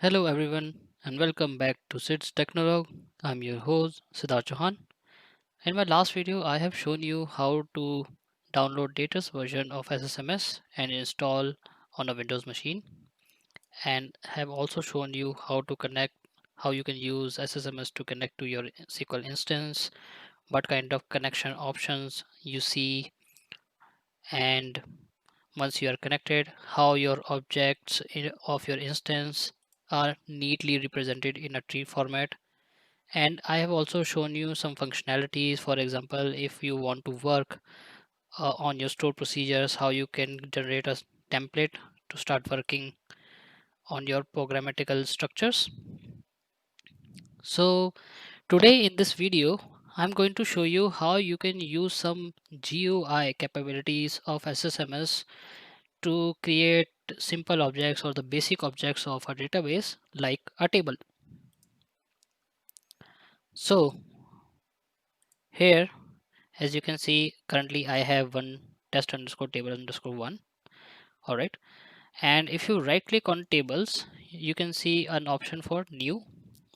Hello everyone and welcome back to SIDS Technologue. I'm your host Siddharth Chauhan. In my last video I have shown you how to download latest version of SSMS and install on a Windows machine, and have also shown you how you can use SSMS to connect to your SQL instance, what kind of connection options you see, and once you are connected, how your objects of your instance are neatly represented in a tree format. And I have also shown you some functionalities. For example, if you want to work on your stored procedures, how you can generate a template to start working on your programmatical structures. So today in this video, I'm going to show you how you can use some GUI capabilities of SSMS to create simple objects or the basic objects of a database like a table. So here, as you can see, currently I have one test underscore table underscore one. All right. And if you right click on tables, you can see an option for new,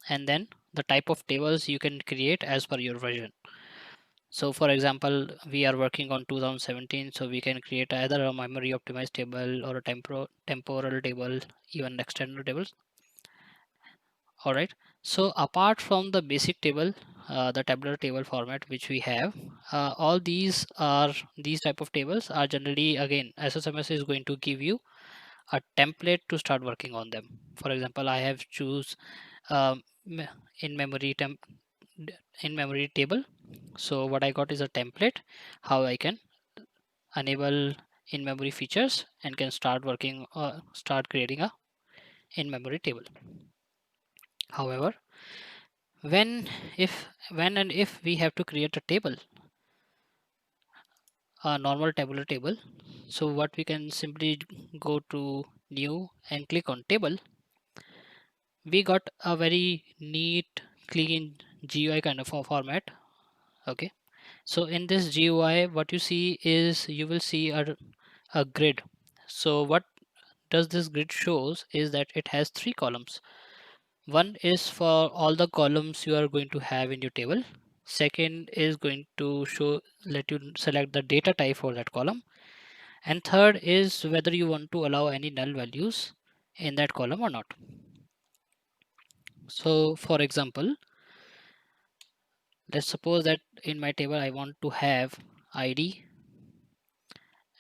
and then the type of tables you can create as per your version. So for example, we are working on 2017, so we can create either a memory optimized table or a temporal table, even external tables. All right. So apart from the basic table, the tabular table format which we have, all these type of tables are generally, again, SSMS is going to give you a template to start working on them. For example, I have choose um, in memory in memory table. So what I got is a template how I can enable in memory features and can start working start creating a in memory table. However, when if when and if we have to create a table, a normal tabular table, so what we can simply go to new and click on table. We got a very neat clean GUI kind of a format. Okay, so in this GUI what you see is you will see a grid. So what does this grid shows is that it has three columns. One is for all the columns you are going to have in your table. Second is going to let you select the data type for that column. And third is whether you want to allow any null values in that column or not. So for example, let's suppose that in my table I want to have ID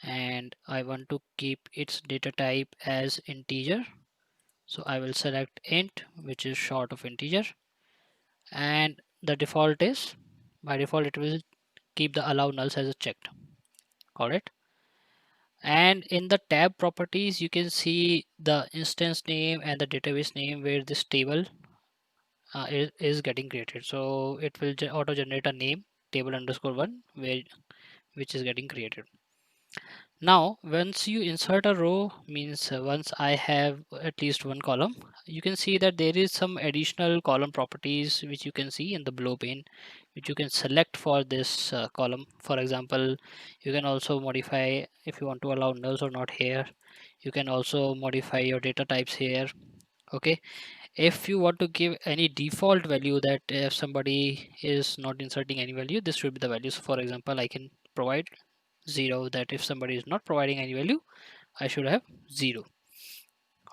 and I want to keep its data type as integer. So I will select int, which is short of integer, and the default is, by default it will keep the allow nulls as a checked. Correct. And in the tab properties you can see the instance name and the database name where this table is getting created. So it will auto generate a name table underscore one which is getting created. Now, once you insert a row, means once I have at least one column, you can see that there is some additional column properties which you can see in the below pane, which you can select for this column. For example, you can also modify if you want to allow nulls or not here. You can also modify your data types here. Okay, if you want to give any default value, that if somebody is not inserting any value, this should be the values. For example, I can provide 0, that if somebody is not providing any value, I should have 0.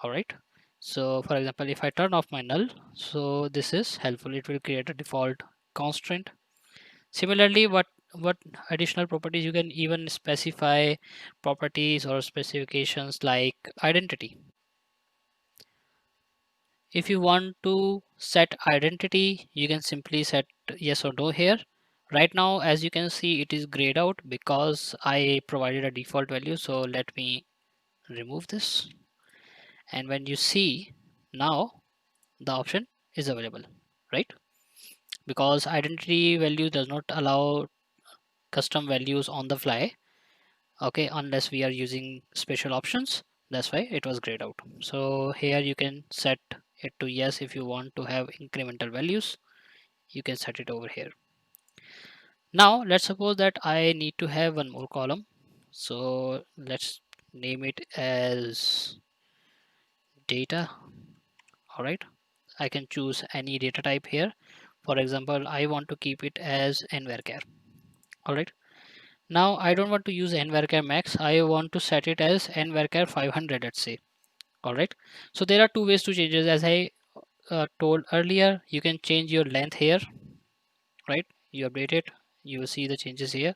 All right. So for example, if I turn off my null, so this is helpful. It will create a default constraint. Similarly, what additional properties you can even specify properties or specifications like identity. If you want to set identity, you can simply set yes or no here. Right now, as you can see, it is grayed out because I provided a default value. So let me remove this, and when you see now the option is available, right? Because identity value does not allow custom values on the fly, okay, unless we are using special options. That's why it was grayed out. So here you can set it to yes. If you want to have incremental values, you can set it over here. Now let's suppose that I need to have one more column, so let's name it as data. All right, I can choose any data type here. For example, I want to keep it as nvarchar. All right, now I don't want to use nvarchar max. I want to set it as nvarchar 500, let's say. All right, so there are two ways to change it. As I told earlier, you can change your length here, right? You update it, you will see the changes here,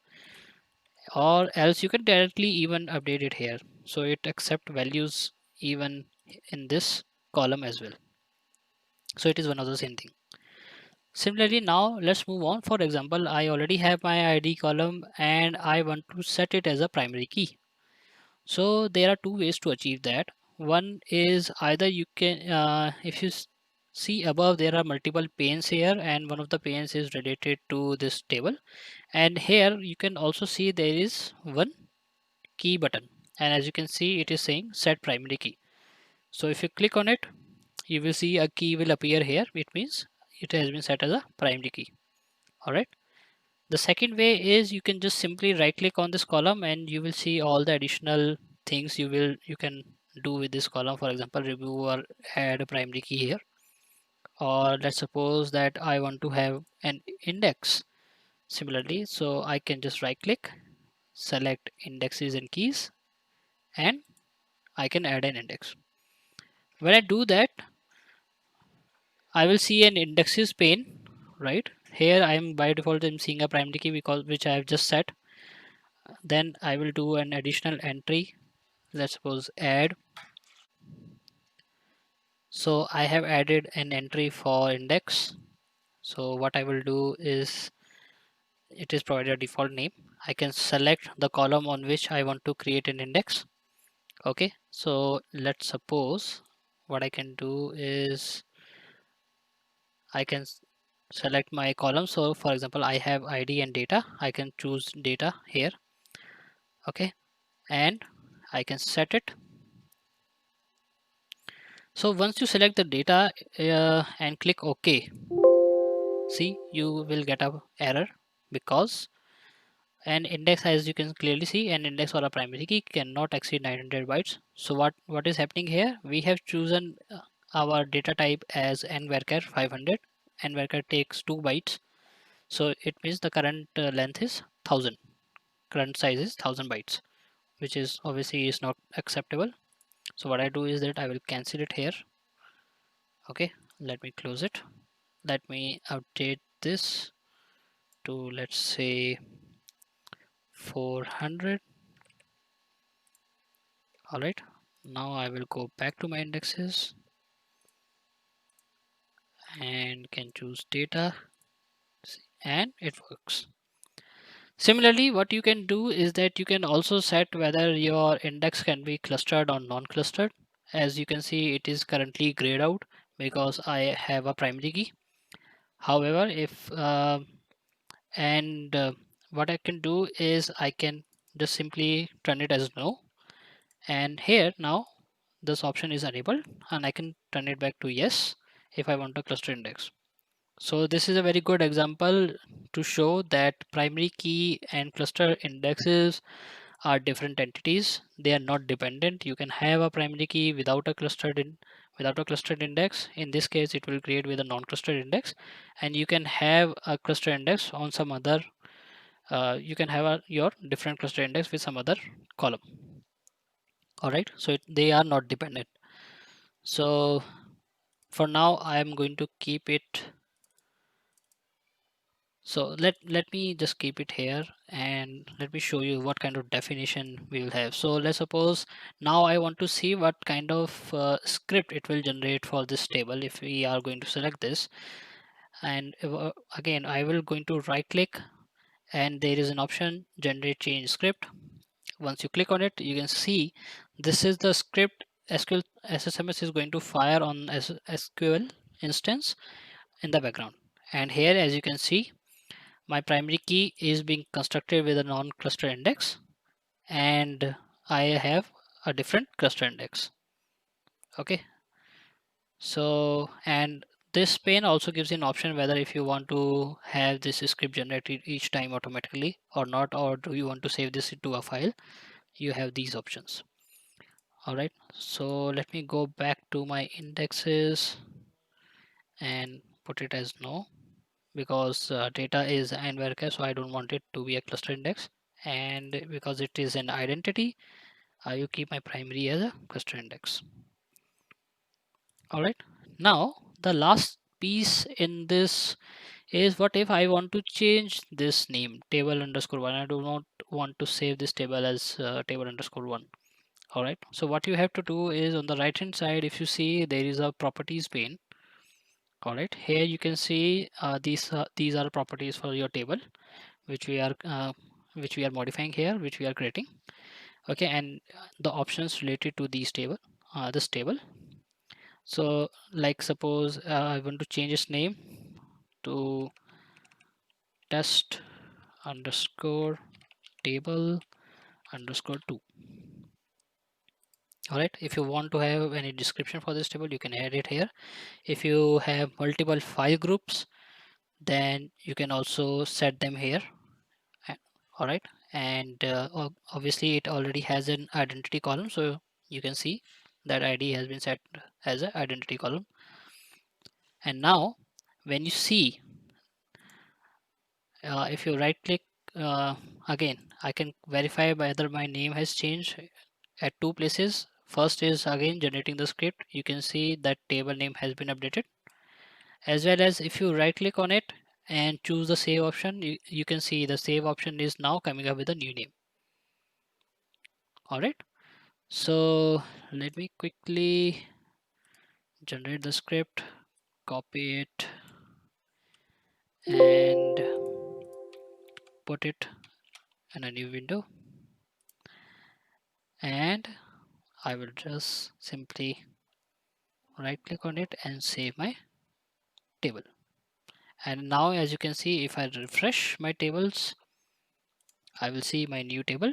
or else you can directly even update it here. So it accept values even in this column as well. So it is one of the same thing. Similarly, now let's move on. For example, I already have my ID column and I want to set it as a primary key. So there are two ways to achieve that. One is either you can, if you see above, there are multiple panes here, and one of the panes is related to this table. And here you can also see there is one key button. And as you can see, it is saying set primary key. So if you click on it, you will see a key will appear here. It means it has been set as a primary key. All right. The second way is you can just simply right click on this column and you will see all the additional things you can do with this column. For example, remove or add a primary key here. Or let's suppose that I want to have an index similarly. So I can just right click, select indexes and keys, and I can add an index. When I do that, I will see an indexes pane, right? Here I am by default I'm seeing a primary key because which I have just set. Then I will do an additional entry. Let's suppose add. So I have added an entry for index. So what I will do is it is provided a default name. I can select the column on which I want to create an index. Okay, so let's suppose what I can do is I can select my column. So for example, I have ID and data. I can choose data here. Okay, and I can set it. So once you select the data and click OK, see you will get a error because an index, as you can clearly see, an index or a primary key cannot exceed 900 bytes. So what is happening here? We have chosen our data type as nvarchar 500. Nvarchar takes 2 bytes. So it means the current length is 1000. Current size is 1000 bytes, which is obviously is not acceptable. So what I do is that I will cancel it here. Okay, let me close it. Let me update this to, let's say, 400. All right, now I will go back to my indexes and can choose data, and it works. Similarly, what you can do is that you can also set whether your index can be clustered or non-clustered. As you can see, it is currently grayed out because I have a primary key. However, if and what I can do is I can just simply turn it as no, and here now this option is enabled and I can turn it back to yes if I want a cluster index. So this is a very good example to show that primary key and cluster indexes are different entities. They are not dependent. You can have a primary key without a clustered index. In this case, it will create with a non-clustered index, and you can have a cluster index on some other. You can have your different cluster index with some other column. All right, so they are not dependent. So for now, I am going to keep it. So let me just keep it here and let me show you what kind of definition we will have. So let's suppose now I want to see what kind of script it will generate for this table if we are going to select this. And again, I will going to right click and there is an option generate change script. Once you click on it, you can see this is the script SQL SSMS is going to fire on SQL instance in the background. And here, as you can see, my primary key is being constructed with a non-cluster index and I have a different cluster index. Okay, so and this pane also gives you an option whether if you want to have this script generated each time automatically or not, or do you want to save this into a file. You have these options. All right, so let me go back to my indexes. and put it as no, because data is an varchar, so I don't want it to be a cluster index. And because it is an identity, I will keep my primary as a cluster index. All right. Now the last piece in this is, what if I want to change this name, table underscore one? I do not want to save this table as table underscore one. All right. So what you have to do is, on the right hand side, if you see, there is a properties pane. All right. Here you can see these are properties for your table, which we are modifying here, which we are creating. Okay, and the options related to this table. So like suppose I want to change its name to test underscore table underscore 2. All right, if you want to have any description for this table, you can add it here. If you have multiple file groups, then you can also set them here. All right, and obviously it already has an identity column, so you can see that ID has been set as an identity column. And now when you see, if you right click, again I can verify whether my name has changed at two places. First is again generating the script. You can see that table name has been updated, as well as if you right click on it and choose the save option, you can see the save option is now coming up with a new name. All right, so let me quickly generate the script, copy it, and put it in a new window, and I will just simply right click on it and save my table. And now as you can see, if I refresh my tables, I will see my new table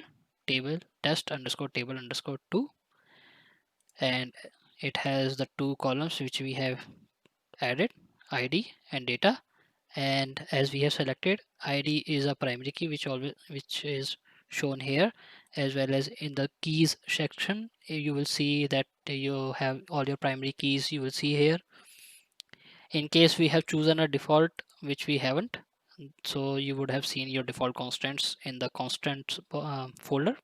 test underscore table underscore 2, and it has the two columns which we have added, ID and data. And as we have selected, ID is a primary key which is shown here, as well as in the keys section you will see that you have all your primary keys, you will see here. In case we have chosen a default, which we haven't, so you would have seen your default constants in the constants folder,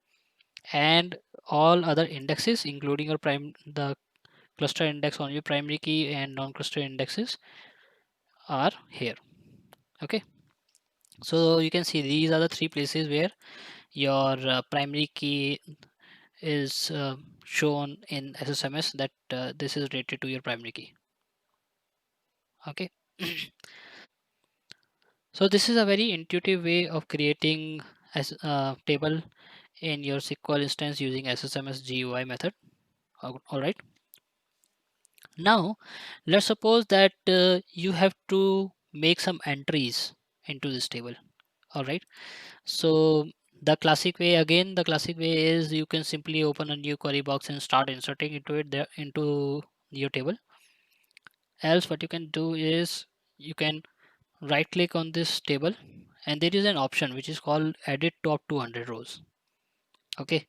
and all other indexes including your the cluster index on your primary key and non-cluster indexes are here. Okay, so you can see these are the three places where your primary key is shown in SSMS, that this is related to your primary key. Okay. So this is a very intuitive way of creating as a table in your SQL instance using SSMS GUI method. All right. Now let's suppose that you have to make some entries into this table. All right. So the classic way is you can simply open a new query box and start inserting into your table. Else what you can do is you can right click on this table, and there is an option which is called edit top 200 rows. Okay,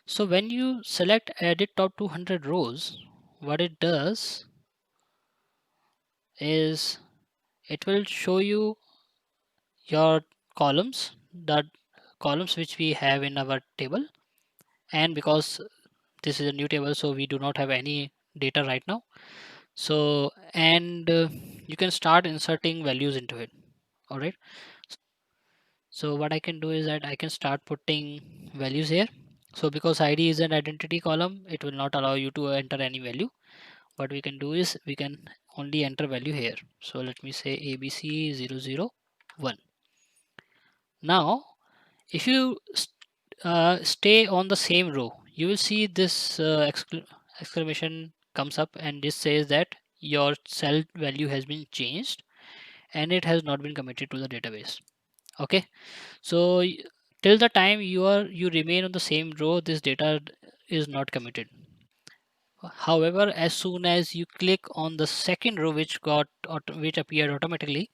so when you select edit top 200 rows, what it does is it will show you your columns, the columns which we have in our table. And because this is a new table, so we do not have any data right now, so and you can start inserting values into it. All right, so what I can do is that I can start putting values here. So because ID is an identity column, it will not allow you to enter any value. What we can do is we can only enter value here. So let me say ABC001. Now if you stay on the same row, you will see this exclamation comes up, and this says that your cell value has been changed and it has not been committed to the database. Okay, so till the time you remain on the same row, this data is not committed. However, as soon as you click on the second row which appeared automatically,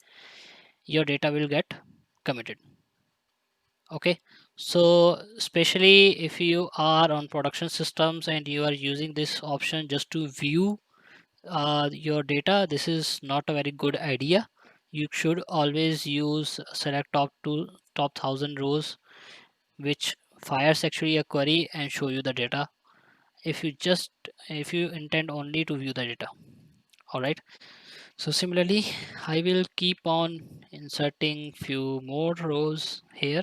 your data will get committed. Okay, so especially if you are on production systems and you are using this option just to view your data, this is not a very good idea. You should always use select top 1000 rows, which fires actually a query and show you the data if you intend only to view the data. All right. So similarly, I will keep on inserting few more rows here.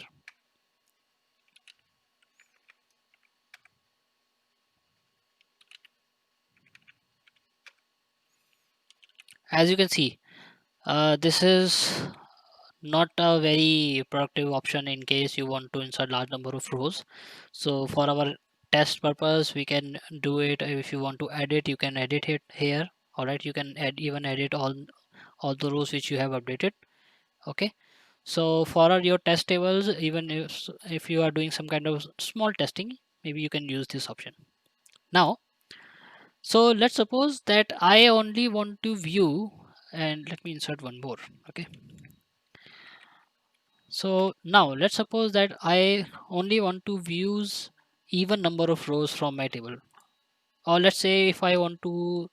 As you can see, this is not a very productive option in case you want to insert large number of rows. So for our test purpose, we can do it. If you want to edit, you can edit it here. All right, you can even edit all the rows which you have updated. Okay. So for your test tables, even if you are doing some kind of small testing, maybe you can use this option. Now, so let's suppose that I only want to view, and let me insert one more. Okay. So now let's suppose that I only want to views even number of rows from my table. Or let's say if I want to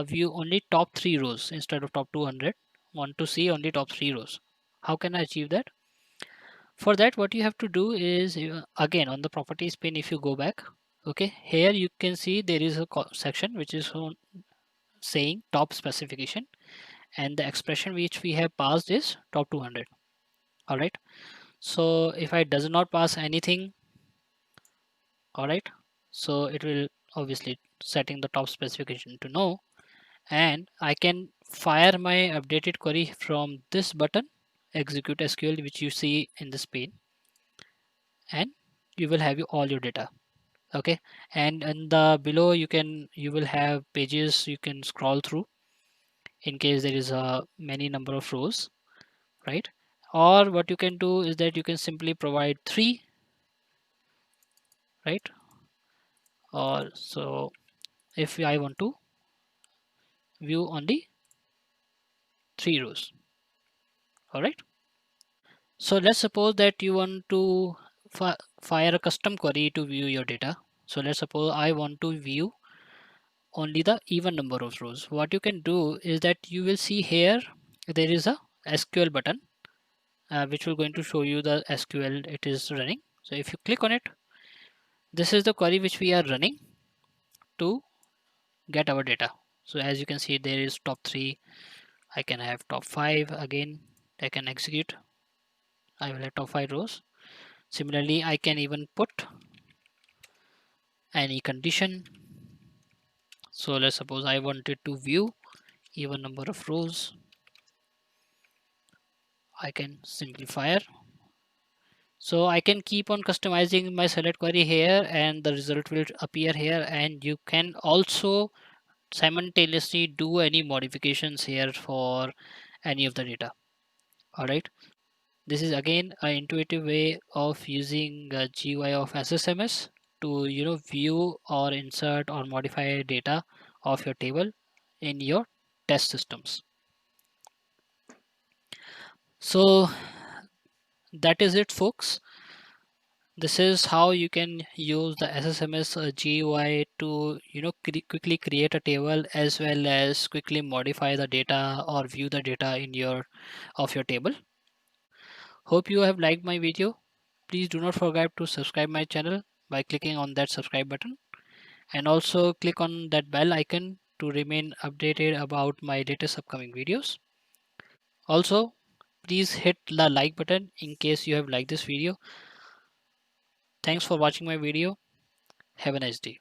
view only top 3 rows instead of top 200, want to see only top 3 rows. How can I achieve that? For that, what you have to do is again on the properties pane, if you go back, okay, here you can see there is a section which is saying top specification, and the expression which we have passed is top 200. All right. So if I does not pass anything, all right, so it will obviously setting the top specification to no, and I can fire my updated query from this button, execute SQL, which you see in this pane, and you will have all your data. Okay. And in the below you will have pages you can scroll through in case there is a many number of rows, right? Or what you can do is that you can simply provide 3, right? Or so if I want to view only 3 rows. All right. So let's suppose that you want to fire a custom query to view your data. So let's suppose I want to view only the even number of rows. What you can do is that you will see here there is a SQL button, which will going to show you the SQL it is running. So if you click on it, this is the query which we are running to get our data. So as you can see, there is top 3. I can have top 5 again. I can execute. I will have top 5 rows. Similarly, I can even put any condition. So let's suppose I wanted to view even number of rows. I can simply fire. So I can keep on customizing my select query here, and the result will appear here, and you can also simultaneously do any modifications here for any of the data. All right. This is again an intuitive way of using GUI of SSMS to view or insert or modify data of your table in your test systems. So that is it, folks. This is how you can use the SSMS GUI to quickly create a table as well as quickly modify the data or view the data in your table. Hope you have liked my video. Please do not forget to subscribe my channel by clicking on that subscribe button, and also click on that bell icon to remain updated about my latest upcoming videos. Also, please hit the like button in case you have liked this video. Thanks for watching my video. Have a nice day.